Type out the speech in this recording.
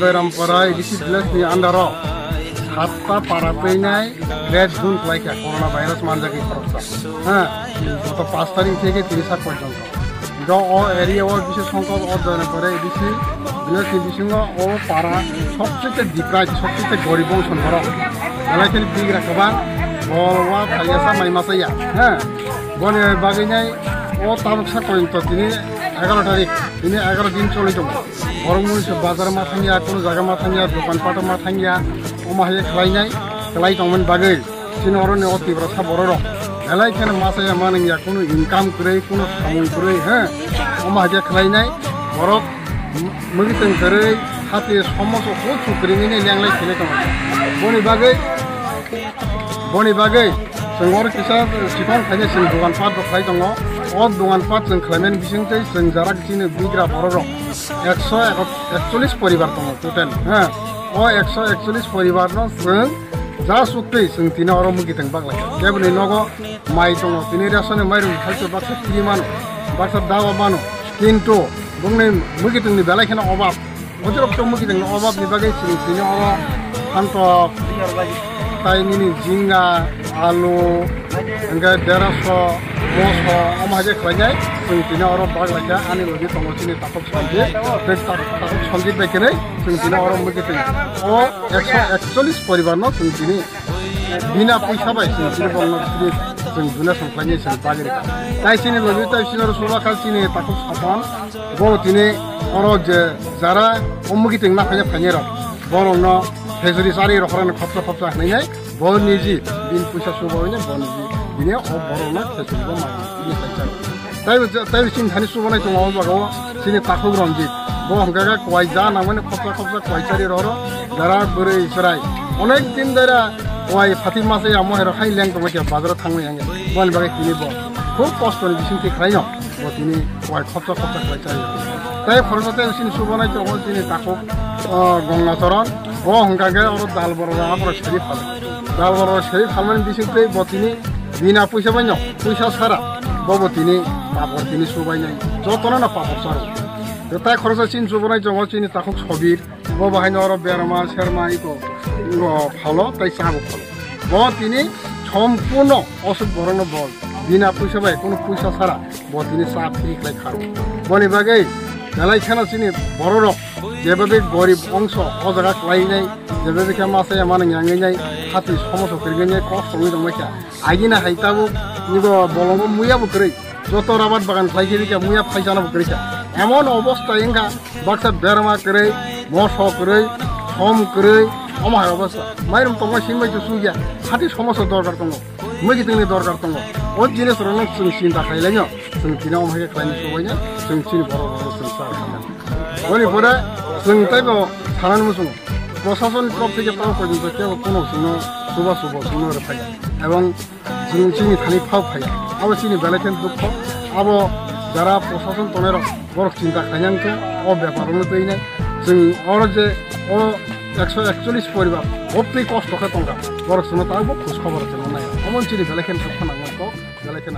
Dairampara this is less the andaro hatta parapeinai red zone like a coronavirus manjaki korsa to 5 তারিখ থেকে 30 পর্যন্ত গ area word বিশেষ সংখ্যক অধ্যয়ন করে এডিসি বিলেজ বিশিঙ্গ ও পাড়া সবচেয়ে ডিপ্রাইজ সবচেয়ে গরিব অঞ্চল এলাকার দিক রাখবা বলওয়া খাইয়াসা মাইমাসাইয়া গনে বাগিনাই ও তামসা পর্যন্ত তিনি 11 তারিখ তিনি 11 দিন চলে যাব বরমুল বাজার মা থাঙ্গিয়া কোন জায়গা মা থাঙ্গিয়া দোকানপাট মা থাঙ্গিয়া ও মাহে খাইনাই খাই তমন বাগৈ sini orang ni oti berasa borok. Elai kan masa yang mana ya kuno income kurai kuno samung kurai, oma aja kelai nai borok mungkin kurai hati semua so kucu kurai ini yang lain kene kamu. Boni bagai, senggor kisah cikong kaya sing dungan pat berkelai tengok. Dungan pat sing kelamin bising teh sing jarak sini bigra borok. 141 poribar tengok total. 141 poribar no sing जा सुक्ति जों दिनै अराव मुगिदों बागलाय केबनि नगो माइ दङ दिनै रासने माइरं खालसो बाक्सा तिरि मानो बाक्सा दावा मानो किन्तु बुंनै मुगिदोंनि बेलायखौनो अभाब अजरबथ मुगिदोंनि अभाबनि बागै जों दिनै अराव फान्थक ताइनि जिंगा आलु ओंगा 150 मोसो अमाजे खालायनाय जों दिनै अराव बागलायखा आनि लगे दङ दिनै ताकब सनजि बे ताकब सनजि बायखनै जों दिनै अराव मुगिदों 141 परिवारनो जों दिनै बिना पैसा बाय जों दिनै बलनो जों दुना संख्लायनि जों बागिरि ताइसिनि लगे ताइसिनि रसुला खालसिनि ताकब सापान गो दिनै अराव जे जारा मुगिदों नाफाय फायनि र बरनो फेजरि सारि रखरान खपसा हनाय बनिजि बिन पैसा सुबायनो बनिजि बिने अ बरनो फेजरिबो माइ ताइ सिन थानि सुबानाय दङ बागो सिनि ताकब रंजित बो हमगागा कवाइ जा नामने खपसा कवाइ सारि ररो जारा बोरै सराय अनेक दिन दारा कवाइ फाति मासे आमहेर खाइ लें दमके बाजार थांनो याङे बन बागे किनि बो खूब कष्टनि बिसिंथि खायनो बो तिनि कवाइ खपसा कवाइ सारि ताइ खरसते सिन सुबानाय दङ सिनि ताकब गंगाचरण बो हमगागा अर दाल बररा आपर शरीफ फाल दाल बररा शरीफ फालमनि बिसिंथि बो तिनि बिना पैसा बायनो पैसा सारा बो तिनि पापर तिनि सुबायनाय जतना ना पापर सारो তাই খরচ চিন সুবনাই জঙ্গল চিনি তাকক ছবির ব বাহাইন অর বেরমা শেরমা ইকো ভালো তাই চাবো ভালো ব তিনি সম্পূর্ণ অসুখ বরণ বল বিনা পয়সা বাই কোনো পয়সা ছাড়া ব তিনি চা ফ্রি খাই খাও বনি বাগৈ বেলাইখানা চিনি বড় রক যেভাবে গরিব অংশ অ জায়গা ক্লাইনাই যেভাবে মাসে মানে ইয়াঙাই হাতি সমস্যা করিগাই কষ্ট হয়ে দমাইখা আগিনা হাইতাবো নিগো বলঙ্গ মুয়াবো কरै যত রাবাত বাগান খাইগিরি মুয়া ফাইজানাবো করিখা এমন অবস্থা এঙ্গা বাক্সা বেরমা করে মশ করে সম করে আমার অবস্থা মাইরম তোমার সিনবাই তো সুইয়া হাতি সমস্যা দরকার দङ মুগিদोंनि দরকার दङ ও জিনিস রং जों सिन्ता खालायनो जों दिनाव माहे खालायनो सबायनो जों सिनि बर' जों सार बनि परे जों ताइबो सानानै मोसुं प्रशासन तरफ থেকে তাও পর্যন্ত কেউ কোনো সুবা সুনো রফাই এবং जों सिनि थानि फाव फाया आबो सिनि बेलायखेन दुख आबो যারা প্রশাসন তনের বড় চিন্তা খাইয়াংকে ও ব্যাপারগুলো তৈরি जों और जे ও 141 পরিবার অতি কষ্ট খায় টঙ্কা বড় শুনে তাও খোঁজ খবর আছে না অমন চিনি বেলাইখেন সব নাঙ্গলকে বেলাইখেন